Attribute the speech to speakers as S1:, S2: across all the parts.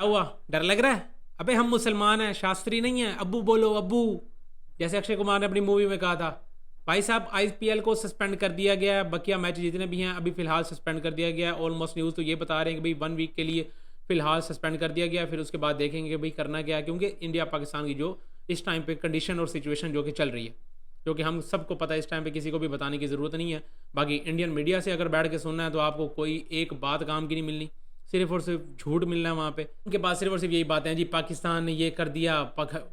S1: کیا ہوا؟ ڈر لگ رہا ہے؟ ابے ہم مسلمان ہیں، شاستری نہیں ہیں، ابو بولو ابو، جیسے اکشے کمار نے اپنی مووی میں کہا تھا. بھائی صاحب آئی پی ایل کو سسپینڈ کر دیا گیا ہے، بقیہ میچ جتنے بھی ہیں ابھی فی الحال سسپینڈ کر دیا گیا ہے. آلموسٹ نیوز تو یہ بتا رہے ہیں کہ بھائی 1 ویک کے لیے فی الحال سسپینڈ کر دیا گیا ہے، پھر اس کے بعد دیکھیں گے بھائی کرنا کیا ہے. کیونکہ انڈیا پاکستان کی جو اس ٹائم پہ کنڈیشن اور سچویشن جو کہ چل رہی ہے، جو کہ ہم سب کو پتہ ہے، اس ٹائم پہ کسی کو بھی بتانے کی ضرورت نہیں ہے. باقی انڈین میڈیا سے اگر بیٹھ کے سننا ہے تو آپ کو کوئی ایک بات کام کی نہیں ملنی، صرف اور صرف جھوٹ ملنا ہے وہاں پہ. ان کے پاس صرف اور صرف یہی باتیں ہیں جی پاکستان نے یہ کر دیا،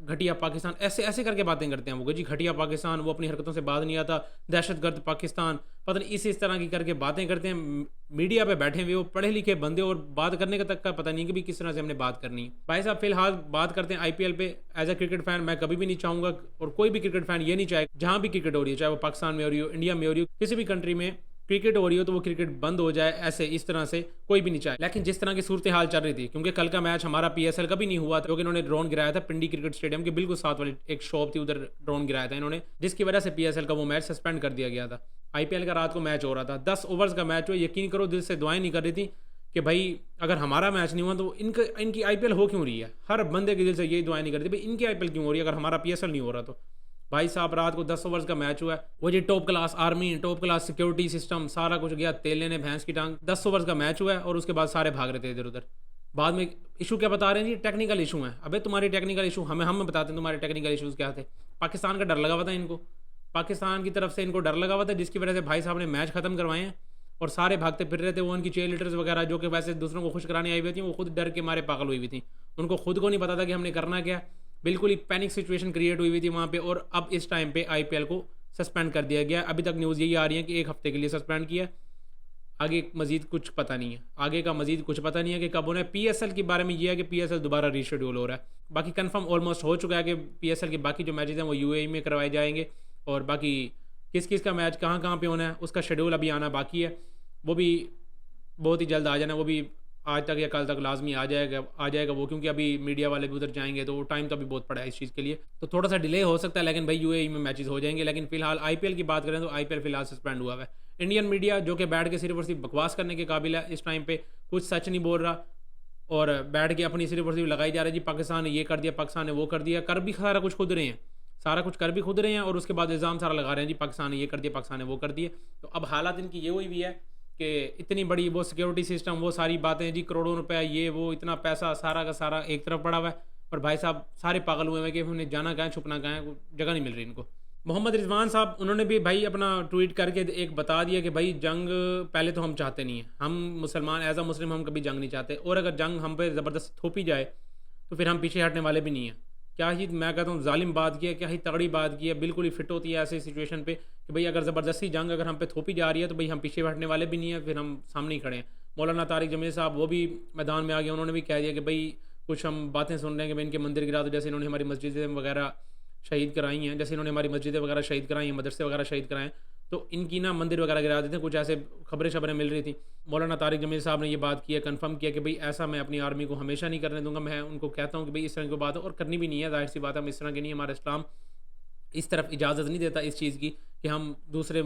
S1: گھٹیا پاکستان، ایسے ایسے کر کے باتیں کرتے ہیں وہ جی گھٹیا پاکستان، وہ اپنی حرکتوں سے باز نہیں آتا، دہشت گرد پاکستان، پتہ نہیں اس طرح کی کر کے باتیں کرتے ہیں. میڈیا پہ بیٹھے ہوئے وہ پڑھے لکھے بندے، اور بات کرنے کا تک کا پتہ نہیں کہ بھی کس طرح سے ہم نے بات کرنی ہے. بھائی صاحب فی الحال بات کرتے ہیں آئی پی ایل پہ. ایز اے کرکٹ فین میں کبھی بھی نہیں چاہوں گا، اور کوئی بھی کرکٹ فین یہ نہیں چاہے جہاں بھی کرکٹ ہو رہی ہے، چاہے وہ پاکستان میں ہو رہی ہو، انڈیا میں ہو رہی ہو، کسی بھی کنٹری میں کرکٹ ہو رہی ہو تو وہ کرکٹ بند ہو جائے، ایسے اس طرح سے کوئی بھی نہیں چاہے. لیکن جس طرح کی صورتحال چل رہی تھی، کیونکہ کل کا میچ ہمارا پی ایس ایل کا بھی نہیں ہوا تھا، کیونکہ انہوں نے ڈرون گرایا تھا پنڈی کرکٹ اسٹیڈیم کے بالکل ساتھ والی ایک شاپ تھی، ادھر ڈرون گرایا تھا انہوں نے، جس کی وجہ سے پی ایس ایل کا وہ میچ سسپینڈ کر دیا گیا تھا. آئی پی ایل کا رات کو میچ ہو رہا تھا، 10 اوورز کا میچ ہو، یقین کرو دل سے دعائیں نہیں کر رہی تھی کہ بھائی اگر ہمارا میچ نہیں ہوا تو ان کی آئی پی ایل ہو کیوں رہی ہے. ہر بندے کے دل سے یہی دعائیں نہیں کرتی بھائی ان کی آئی پی ایل کیوں ہو رہی ہے اگر ہمارا پی ایس ایل نہیں ہو رہا تو. بھائی صاحب رات کو 10 اوورز کا میچ ہوا ہے، وہ جی top class army, top class security system سارا کچھ گیا تیل لینے بھینس کی ٹانگ. 10 اوورز کا میچ ہوا ہے اور اس کے بعد سارے بھاگ رہے تھے ادھر ادھر. بعد میں ایشو کیا بتا رہے ہیں جی ٹیکنیکل ایشو ہیں. ابے تمہاری ٹیکنیکل ایشو ہم بتاتے ہیں تمہارے ٹیکنیکل ایشوز کیا تھے. پاکستان کا ڈر لگا ہوا تھا ان کو، پاکستان کی طرف سے ان کو ڈر لگا ہوا تھا، جس کی وجہ سے بھائی صاحب نے میچ ختم کروائے ہیں اور سارے بھاگتے پھر رہے تھے. وہ ان کی چیئر لیڈرز وغیرہ جو کہ ویسے دوسروں کو خوش کرانے آئی ہوئی تھیں، وہ خود ڈر کے مارے پاگل ہوئی ہوئی تھیں. ان کو خود کو نہیں پتا تھا کہ ہم نے کرنا کیا. بالکل ہی پینک سچویشن کریٹ ہوئی تھی وہاں پہ. اور اب اس ٹائم پہ آئی پی ایل کو سسپینڈ کر دیا گیا. ابھی تک نیوز یہی آ رہی ہے کہ 1 ہفتے کے لیے سسپینڈ کیا. آگے مزید کچھ پتہ نہیں ہے، آگے کا مزید کچھ پتہ نہیں ہے کہ کب ہونا ہے. پی ایس ایل کے بارے میں یہ ہے کہ پی ایس ایل دوبارہ ری شیڈول ہو رہا ہے. باقی کنفرم آلموسٹ ہو چکا ہے کہ پی ایس ایل کے باقی جو میچز ہیں وہ یو اے ای میں کروائے جائیں گے، اور باقی کس کس کا میچ کہاں کہاں پہ ہونا ہے اس کا شیڈول ابھی آنا باقی ہے. وہ بھی بہت ہی جلد آ جانا ہے، وہ بھی آج تک یا کل تک لازمی آ جائے گا وہ، کیونکہ ابھی میڈیا والے بھی ادھر جائیں گے تو وہ ٹائم تو ابھی بہت پڑا ہے اس چیز کے لیے، تو تھوڑا سا ڈیلے ہو سکتا ہے. لیکن بھائی یو اے ای میں میچز ہو جائیں گے. لیکن فی الحال آئی پی ایل کی بات کریں تو آئی پی ایل فی الحال سسپینڈ ہوا ہے. انڈین میڈیا جو کہ بیٹھ کے صرف اور صرف بکواس کرنے کے قابل ہے اس ٹائم پہ، کچھ سچ نہیں بول رہا اور بیٹھ کے اپنی صرف اور صرف لگائی جا رہی ہے جی پاکستان نے یہ کر دیا، پاکستان نے وہ کر دیا. کر بھی سارا کچھ خود رہے ہیں، سارا کچھ کر بھی خود رہے ہیں، اور اس کے بعد الزام سارا لگا رہے ہیں جی پاکستان نے یہ کر دیا، پاکستان نے وہ کر دیا. تو اب حالات ان کی یہ ہوئی بھی ہے کہ اتنی بڑی وہ سیکورٹی سسٹم، وہ ساری باتیں جی کروڑوں روپے یہ وہ اتنا پیسہ سارا کا سارا ایک طرف پڑا ہوا ہے، اور بھائی صاحب سارے پاگل ہوئے ہیں کہ انہیں جانا کہاں ہے، چھپنا کہاں ہے، جگہ نہیں مل رہی ان کو. محمد رضوان صاحب انہوں نے بھی بھائی اپنا ٹویٹ کر کے ایک بتا دیا کہ بھائی جنگ پہلے تو ہم چاہتے نہیں ہیں، ہم مسلمان ایز اے مسلم ہم کبھی جنگ نہیں چاہتے، اور اگر جنگ ہم پہ زبردست تھوپی جائے تو پھر ہم پیچھے ہٹنے والے بھی نہیں ہیں. کیا ہی میں کہتا ہوں ظالم بات کی ہے، کیا ہی تگڑی بات کی ہے. بالکل ہی فٹ ہوتی ہے ایسی سچویشن پہ کہ بھئی اگر زبردستی جنگ اگر ہم پہ تھوپی جا رہی ہے تو بھئی ہم پیچھے ہٹنے والے بھی نہیں ہیں، پھر ہم سامنے ہی کھڑے ہیں. مولانا طارق جمیل صاحب وہ بھی میدان میں آ گئے، انہوں نے بھی کہہ دیا کہ بھئی کچھ ہم باتیں سن رہے ہیں کہ بھئی ان کے مندر گرا دو، جیسے انہوں نے ہماری مسجدیں وغیرہ شہید کرائی ہیں، جیسے انہوں نے ہماری مسجدیں وغیرہ شہید کرائی ہیں، مدرسے وغیرہ شہید کرائے ہیں، تو ان کی نا مندر وغیرہ گرا دیتے ہیں. کچھ ایسے خبریں مل رہی تھیں. مولانا طارق جمیل صاحب نے یہ بات کی ہے، کنفرم کیا کہ بھئی ایسا میں اپنی آرمی کو ہمیشہ نہیں کرنے دوں گا. میں ان کو کہتا ہوں کہ بھئی اس طرح کی بات ہے اور کرنی بھی نہیں ہے، ظاہر سی بات ہے ہم اس طرح کی نہیں، ہمارا اسلام اس طرف اجازت نہیں دیتا اس چیز کی کہ ہم دوسرے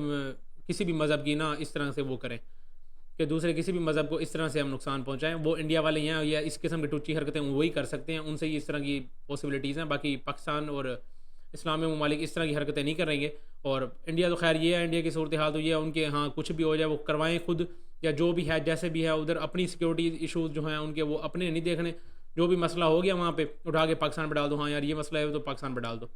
S1: کسی بھی مذہب کی نا اس طرح سے وہ کریں، کہ دوسرے کسی بھی مذہب کو اس طرح سے ہم نقصان پہنچائیں. وہ انڈیا والے ہیں یا اس قسم کی ٹوچی حرکتیں وہی کر سکتے ہیں، ان سے ہی اس طرح کی پاسبلٹیز ہیں. باقی پاکستان اور اسلامی ممالک اس طرح کی حرکتیں نہیں کریں گے. اور انڈیا تو خیر یہ ہے، انڈیا کی صورتحال تو یہ ہے ان کے ہاں کچھ بھی ہو جائے وہ کروائیں خود، یا جو بھی ہے جیسے بھی ہے ادھر اپنی سیکورٹی ایشوز جو ہیں ان کے وہ اپنے نہیں دیکھنے. جو بھی مسئلہ ہو گیا وہاں پہ اٹھا کے پاکستان پہ ڈال دو، ہاں یار یہ مسئلہ ہے تو پاکستان پہ ڈال دو.